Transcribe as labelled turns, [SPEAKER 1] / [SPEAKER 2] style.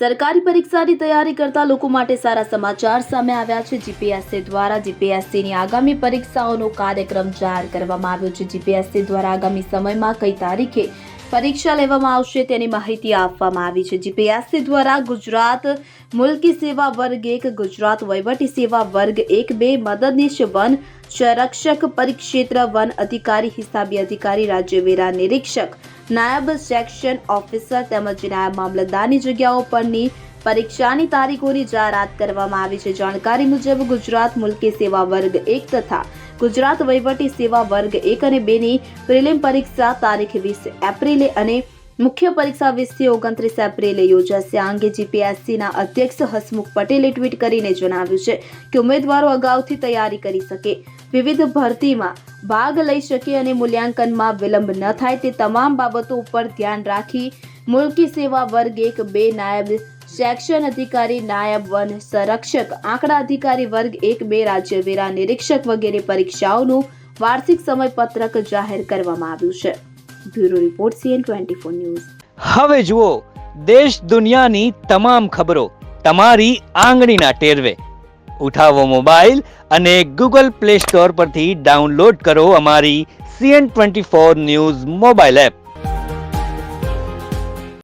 [SPEAKER 1] સરકારી પરીક્ષાની તૈયારી કરતા લોકો માટે સારા સમાચાર સામે આવ્યા છે। જીપીએસસી દ્વારા જીપીએસસીની આગામી પરીક્ષાઓનો કાર્યક્રમ જાહેર કરવામાં આવ્યો છે। જીપીએસસી દ્વારા આગામી સમયમાં કઈ તારીખે પરીક્ષા લેવામાં આવશે તેની માહિતી આપવામાં આવી છે। જીપીએસસી દ્વારા ગુજરાત મુલ્કી સેવા વર્ગ 1, ગુજરાત વહીવટી સેવા વર્ગ 1-2, મદદનીશ વન સંરક્ષક, પરિક્ષેત્ર વન અધિકારી, હિસાબી અધિકારી, રાજ્ય વેરા નિરીક્ષક, નાયબ સેક્શન ઓફિસર તેમજ નાયબ મામલતદારની જગ્યાઓ પરની પરીક્ષાની તારીખોની જાહેરાત કરવામાં આવી છે। જાણકારી મુજબ ગુજરાત મુલ્કી સેવા વર્ગ 1 તથા ગુજરાત વહીવટી સેવા વર્ગ 1 અને 2 ની પ્રિલિમ પરીક્ષા તારીખ 20 એપ્રિલે અને મુખ્ય પરીક્ષા 20 થી 29 એપ્રિલે યોજાશે। આ અંગે જીપીએસસીના અધ્યક્ષ હસમુખ પટેલે ટ્વીટ કરીને જણાવ્યું છે કે ઉમેદવારો અગાઉથી તૈયારી કરી શકે, વિવિધ ભરતીમાં ભાગ લઈ શકે અને મૂલ્યાંકનમાં વિલંબ ન થાય તે તમામ બાબતો ઉપર ધ્યાન રાખી મુલ્કી સેવા વર્ગ 1-2 નાયબ સેક્શન અધિકારી, નાયબ વન સંરક્ષક, આંકડા અધિકારી વર્ગ 1-2, રાજ્ય વેરા નિરીક્ષક વગેરે પરીક્ષાઓનું વાર્ષિક સમયપત્રક જાહેર કરવામાં આવ્યું છે। Bureau report CN24 news.
[SPEAKER 2] હવે જુઓ દેશ દુનિયાની તમામ ખબરો તમારી આંગળીના ટેરવે। ઉઠાવો મોબાઈલ અને Google Play Store પરથી ડાઉનલોડ કરો અમારી CN24 ન્યૂઝ મોબાઈલ એપ।